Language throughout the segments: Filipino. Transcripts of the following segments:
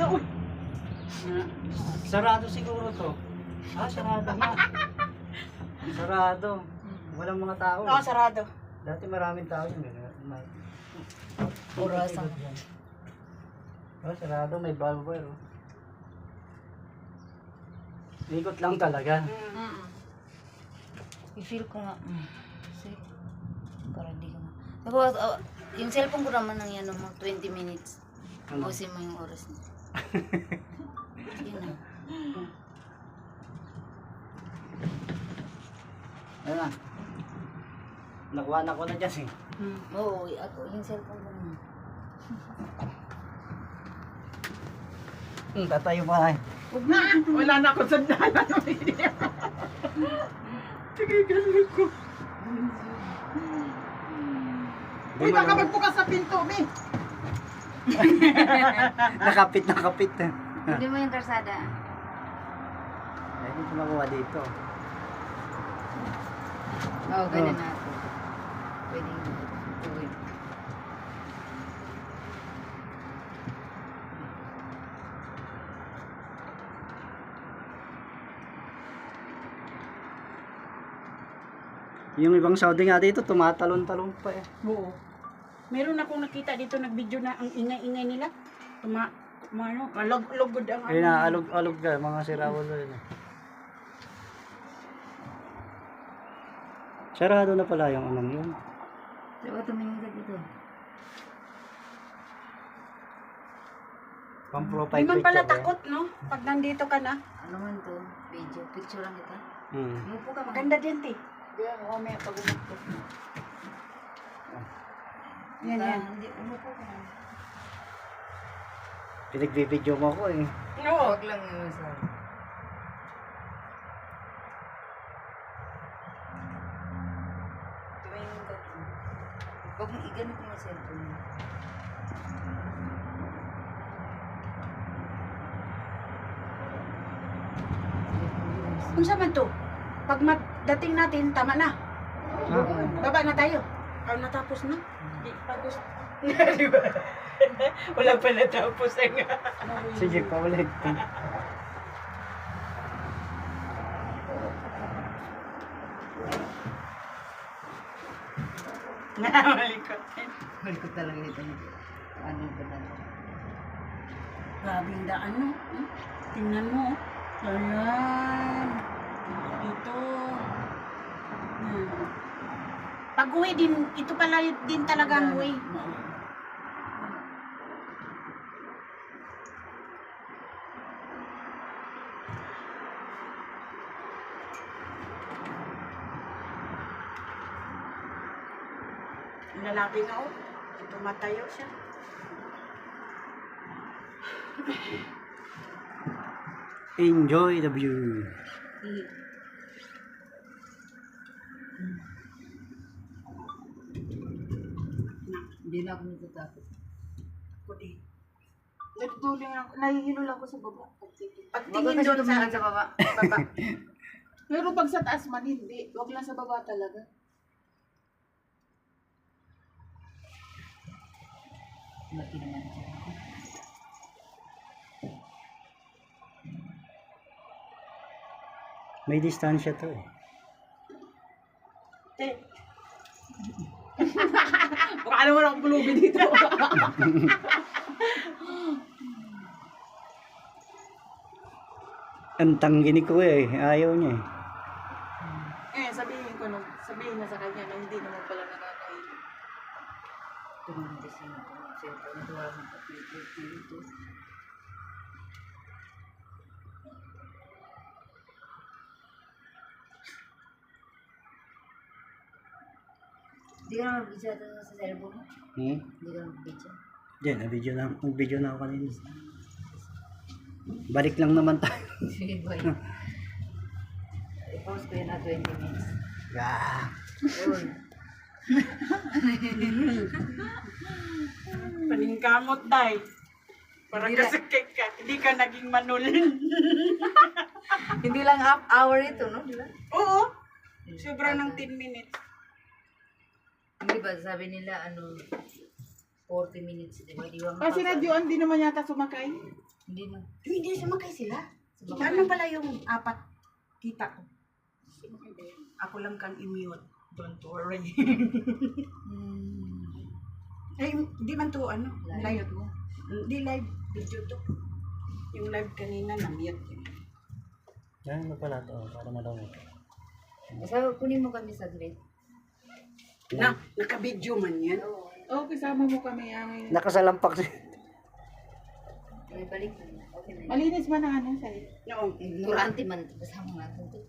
pusa, uy. Sarado siguro to. Sarado nga. Sarado. Walang mga tao. Oo, sarado. Dati maraming tao yun. Orasan. Sarado. May barber. Ikot lang talaga. I-feel ko nga. Safe. Para di ko na. Tapos, yung cellphone ko naman ng yan, mga 20 minutes. Ano? Busin mo yung oras niya. Yun na. Ayun na. Nakuha na ko na dyan eh. Oo, ako, yung cellphone ko naman. Tatayo pa eh. Huwag na. Wala na akong sandalan. Sige, galing ko. Uy, baka magbukas sa pinto, Mi. Nakapit. Hindi mo yung karsada. Ay, hindi ko makuha dito. Oo, ganun na. Pwedeng tuwid. Yung ibang Saudi nga dito, tumatalon-talon pa eh. Oo. Meron akong nakita dito, nag-video na ang ingay-ingay nila. Alog-alog ang Ayun na, alog-alog ka, mga sirawalo yun. Sarado na pala yung anong yun. Diba tumingin ka dito? Pang-profile Hindi man pala picture, takot, no? Pag nandito ka na. Ano man to? Video. Picture lang kita. Umupo ka, maganda din, ti. Hindi ako may pag-umupo. Yan. Hindi, umupo ka na. Pinagbibidyo mo ko eh. Oo. Huwag lang yun sa... Tumingin ka dito. Huwag mong iganit mo yung cellphone mo. Kung saan man to? Pag dating natin, tama na. Baba na tayo. Ay, natapos na. Di pa gusto. Di ba? Wala pa natapos nga. Sige, paulit. Malikot. Malikot talaga ito. Ano ba na? Grabing daan, no? Tingnan mo. Ayan. Dito. Pag uwi din, ito pala din talaga ang uwi. Lalaki na oh. Tumatayo siya. Enjoy the view. Hindi na ako natatakot. Kundi. Nagtuloy ako. Nahihilo lang ako sa baba. Huwag Pagtingin ka doon kasi tumingin sa baba. baba. Pero pag sa taas man, hindi. Huwag lang sa baba talaga. Laki naman siya. May distansya to eh. Baka alam mo na akong pulubi dito. Ang tanggini ko eh. Ayaw niya eh. Sabihin na sa kanya na hindi naman pala nakakain. Tumingin kasi yung cellphone. Natuwa mo pa dito. Hindi ka na mag-video sa cellphone mo? Hindi ka na mag-video? Diyan, nag-video na ako kanina. Balik lang naman tayo. Sige, boy. I-post ko yun na 20 minutes. Ah. Yun. Paningkamot tay. Para Hindi kasi ka, hindi ka naging manulin. Hindi lang half hour ito, no? Di ba? Oo. Sobra ng 10 minutes. Hindi ba, sabi nila, ano, 40 minutes, di ba? Di ba Kasi na Dion, di naman yata sumakay. Hindi na. Hindi, sumakay sila. Sumakay. Ano pala yung apat? Kita ko. Ako lang kang immune. Don't worry. Ay, hindi man to ano? Live mo. Hindi live video to. Yung live kanina na-mute. Yan na pala to, para malawin. Basta kunin mo kami saglit. Na, naka-video man yan. Oo, kasama mo kami. Nakasalampak siya. Ay, balik mo. Okay na. Malinis ba na ano sa'yo? Oo. Ignorante man. Kasama natin to.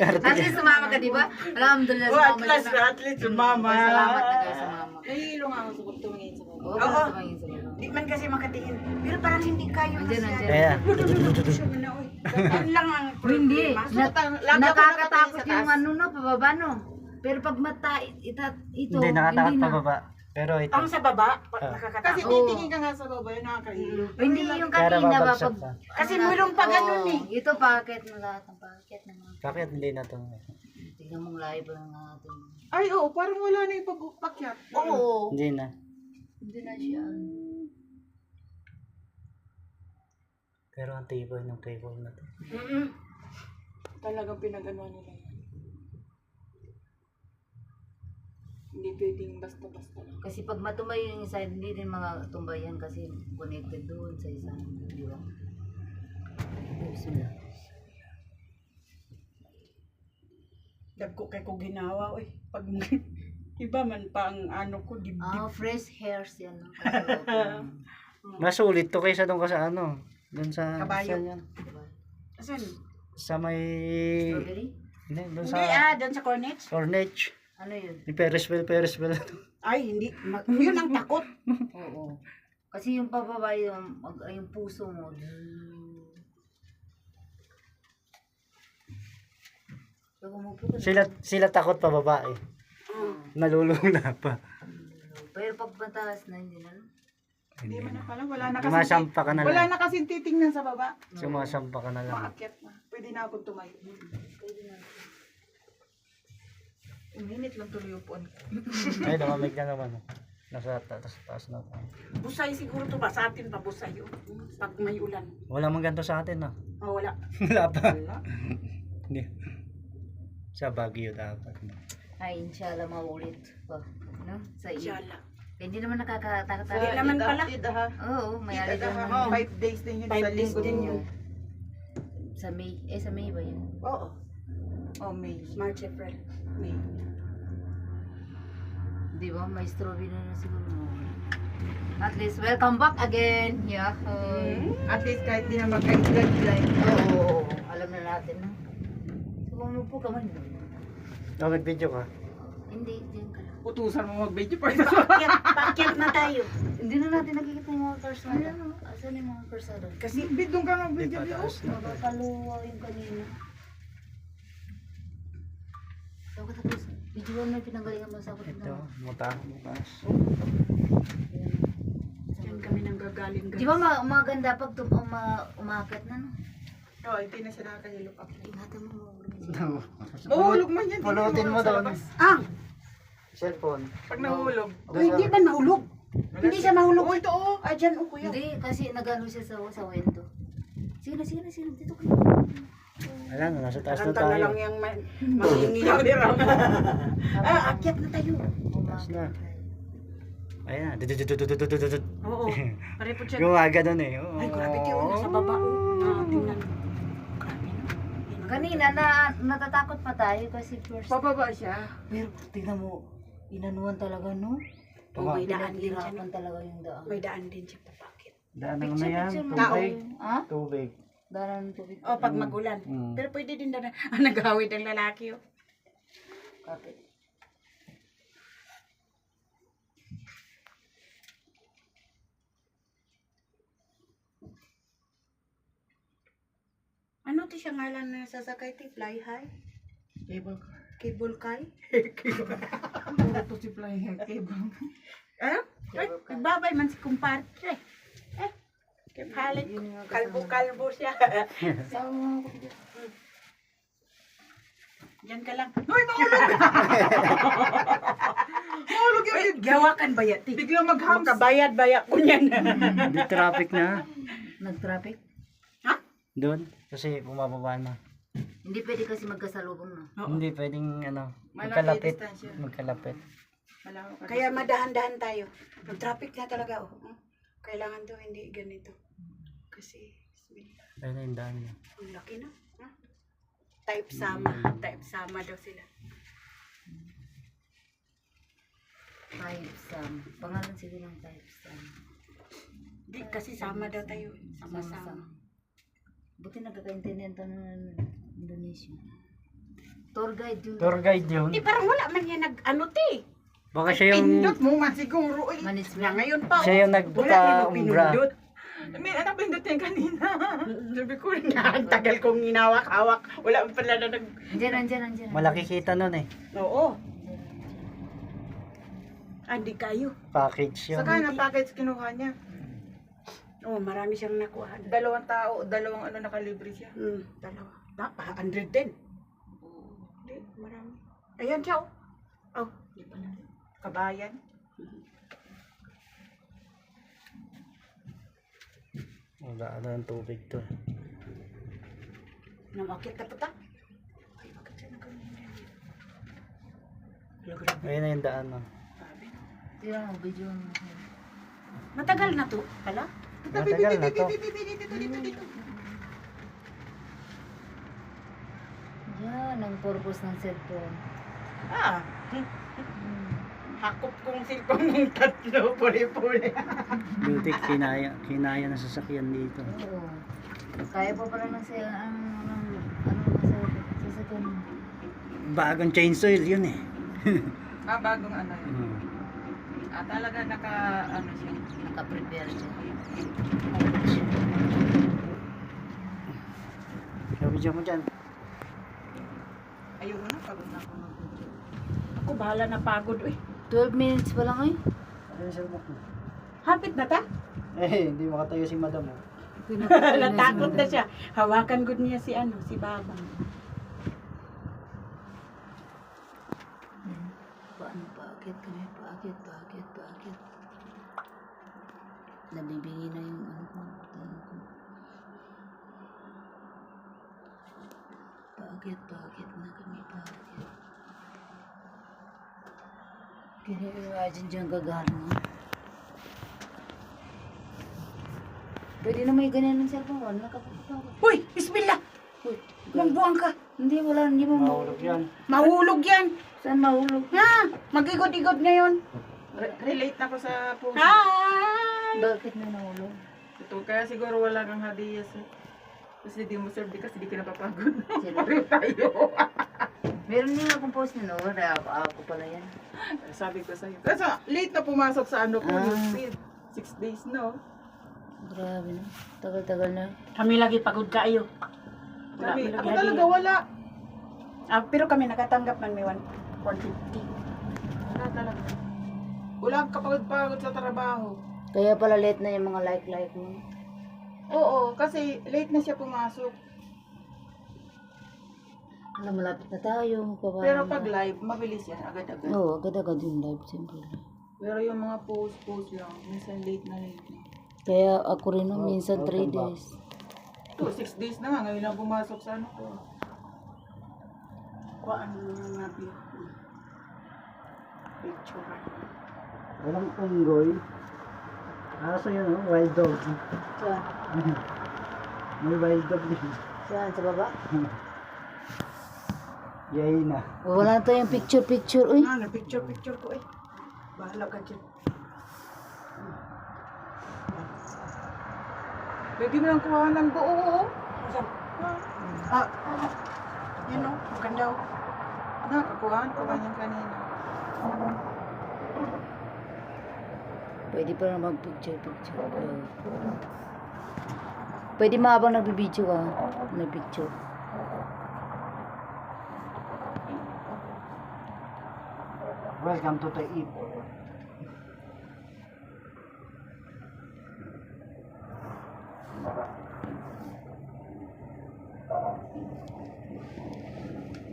At least sumama ka, di ba? Alhamdulillah, sumama ka na. at least sumama. Salamat na kayo sumama. Nahihilo nga ako sa tumingin sa baba. Oo, Oo. tumingin sa baba. Di man kasi makatingin. Pero parang hindi kayo Nandiyan, masyado. nandiyan. Kaya, Siya mo na, oy. Yan lang ang Hindi. problema. Nakakatakot yung ano no, pababa no. Pero pag mata, ito, hindi nakatakot na. pa baba. Pero ito, Ang sa baba, Kasi nakakatakot. Oo. titingin ka nga sa baba, yun nakakahilo. Hindi yung kaya kanina ba nababagsak pag... pa. Kasi mayroong pa ganun eh. Ito packet na lahat ng packet na mga... Bakit hindi na to? Tingnan mong live lang natin. Ay, oo, parang wala na yung pagpakyat. Oo. Hindi na. Hindi na siya. Pero ang table ng table na to. Talagang pinagano nila. Hindi pwedeng basta-basta lang. Kasi pag matumbay yung isa, hindi din mga tumbayan kasi connected doon sa isa. Di ba? Bismillah. Dagko kay ko ginawa, oy. Pag iba man pa ang ano ko, dibdib. Fresh hairs yan. No? Kasi, Mas ulit to kaysa doon ka sa ano. Doon sa... Kabayo. Saan yan? diba? Asan? Sa may... Strawberry? Hindi, doon Hindi sa... doon sa Cornets. Cornage. Ano yun? Ni Ferris wheel. Ay, hindi. Yun ang takot. Oo. Kasi yung pababa yung puso mo. Pag umupo ka, Sila takot pa babae. Nalulula pa. pero pag mataas na, hindi na. Hindi mo na pala, wala na kasi. Sumasampa ka na Wala lang. na kasing titingnan sa baba. Sumasampa ka na lang. Maakyat na. Pwede na ako tumayo. Pwede na. Uminit lang tuloy yung puan. Ay, lumamig na naman. Nasa taas na. Busay siguro to ba? Sa atin pa busay yun. Pag may ulan. Wala mang ganito sa atin, no? Oh, wala. Wala pa. Wala. Hindi. Sa Baguio dapat. No? Ay, inshallah maulit pa. No? Sa iyo. Inshallah. Kaya hindi naman nakakatakot. Hindi naman pala. Oo, may ali Ida, din ha? naman. 5 days din yun. 5 sa days linggo din yun. Sa May, sa May ba yun? Oo. Oh, May. March, April, May. Di ba? May strawberry na siguro. At least, welcome back again. Yahoo! At least kahit di na magka-like. Oo, alam na natin. No? So, kung umupo ka man. Oh, mag-video ka. Hindi, diyan ka lang. Utusan mo mag-video pa. Pakyat na tayo. Hindi na natin nakikita yung mga cars na yan. Asan yung mga cars na doon? Kasi Bidong ka Di mag-video. pa taas na. Makapaluwa yung kanina. So, katapos, video mo yung pinanggalingan mo sa akin. Ito, mutaas. diyan kami nang gagaling. Di ba maganda pag umakit na, no? Oo, hindi na siya nakakahilok up. Ingatan mo. Mahulog man yan. Pulutin mo daw. Cellphone. Pag nahulog. Hindi ba mahulog? Hindi siya mahulog. Oh, ito oh. Ah, dyan o kuya. Hindi, kasi nagano siya sa wento. Sige na, dito ka. Wala na, nasa taas na Kanta na tayo. lang yung mahingi ako ni Ram. Akyat na tayo. Taas na. Ayan na. Dududududududududud. Oo. Pare po siya. Gumaga doon eh. Oo. Ay, grabe kayo. Nasa baba. Tingnan. Grabe na. Kanina, natatakot pa tayo kasi first. Pababa siya. Pero tingnan mo, inanuan talaga, no? Oh, may daan din siya. Pinaghirapan talaga yung daan. May daan din siya papakit. Daan na na yan. Picture mo. Tubig. Ha? Tubig. Daan ng tubig. Oh, pag magulan. Mm. Pero pwede din na naghawid ang lalaki. Oh. Kapit. Ano to siya ngalan na sasakay ti? Fly high? Cable car. Cable car? Ano to si flying cable? Ano? Ay, nagbabay man si kumparte. Kipalik. Kalbo-kalbo siya. Diyan ka lang. Hoy, mahulog! Mahulog yung Uy, gawakan bayat. biglang maghams. Makabayad-bayad ko niyan. Hindi traffic na. Nag-traffic? Doon. Kasi bumababa na. Hindi pwede kasi magkasalubong na. Hindi pwedeng Malaki magkalapit. distansya. Magkalapit. Malayo ka. Kaya madahan-dahan tayo. Ang traffic na talaga. Oh. Kailangan to hindi ganito. Kasi, bismillah. Ayun na yung daan niya. Ang laki na. Type sama. Type sama daw sila. Type Sam. Pangalan siguro ng Type Sam. Di, kasi sama daw tayo. Sama-sama. Sama-sama. Buti nagkakaintindihan tayo ng Indonesia. Tour guide yun. Tour guide yun. Di, parang wala man yan nag-ano ti. Baka siya yung Pindot mo man siguro. Eh. Na Management. ngayon pa. siya yung Wala nagbuka yung umbra. pinundot. May anak pindot yan kanina. Sabi ko rin. Ang tagal kong hinawak-hawak. Wala pa pala na nag... Andiyan. Malaki kita nun eh. Oo. Andi kayo. Package yun. Saka na package kinuha niya. Oo, marami siyang nakuha. 2 tao, 2 nakalibre siya. Dalawa. 110. Hindi, marami. Ayan siya. Oh, di pala. Kabayan. Wala na ng tubig to. Namakit na pata. Ay, bakit siya nagkamali? Ayun na yung daan. No? Tira mo, video mo. Matagal na to pala. Matagal na to. Yan ang purpose ng cellphone. Hakop kong cellphone ng tatlo. Puli-puli. Buti kinaya na sasakyan dito. Oo. Kaya pa pala ng sasakyan mo. Bagong chainsaw yun eh. Bagong ano yun. Hmm. Talaga siya. Naka-prepare siya. Sabi dyan mo dyan. Ayoko na, pagod na ako mag-video. Ako bahala na pagod. Uy, 12 minutes pa lang eh. Ano yung cellphone mo? hapit na ta. Hindi makatayo si madam. Oh. Natakot na siya. Hawakan good niya si si Babang. Paano paakit kami? Paakit. Nabibingi na yung ano ko. Paakit na kami. Kaya imagine dyan gagana. Pwede na may ganyan ng cellphone. Wala nakapunta. Uy, bismillah. Uy, Magbuang ka. hindi mo Mahulog yan. Mahulog yan. Saan mahulog? Ha? Mag-igod-igod ngayon. Relate na ko sa post. Hi! Bakit na nahulog? Ito, kaya siguro wala kang hadiyas eh. Kasi di mo serve kasi di ka napapagod. Sino? Pareho tayo. Meron din akong post na no. Ako pala yan. Sabi ko sa'yo. Kasi late na pumasok sa ano ko. Speed. 6 days no. Grabe na. Tagal-tagal na. Kami lagi pagod kayo. Wala, Kami, may ako lagi talaga hadiah. wala. Pero kami nakatanggap man may 150. Wala talaga. Wala kang kapagod-pagod sa trabaho. Kaya pala late na yung mga like mo. Oo, kasi late na siya pumasok. Alam, malapit na tayo. Pero pag live, mabilis yan. Agad-agad. Oo, agad-agad yung live. Siyempre. Pero yung mga post lang, minsan late na. Kaya ako rin no, minsan 3 days. Ito, 6 days na nga. Ngayon lang pumasok sa ano ko. Kuhaan mo yung nabi. Picture. Walang unggoy. Aso yun, oh, wild dog. Saan? May wild dog din. Saan? Sa baba? Yay na. Wala na tayong picture. Uy. Picture ko eh. Bahala ka dyan. Pwede mo lang kuha ng buo. Yan o, maganda o. Nakakuhaan ko ba niyan kanina? Pwede pa na mag-picture. Pwede mahabang nagbibideo ka. May picture. Welcome to the eat.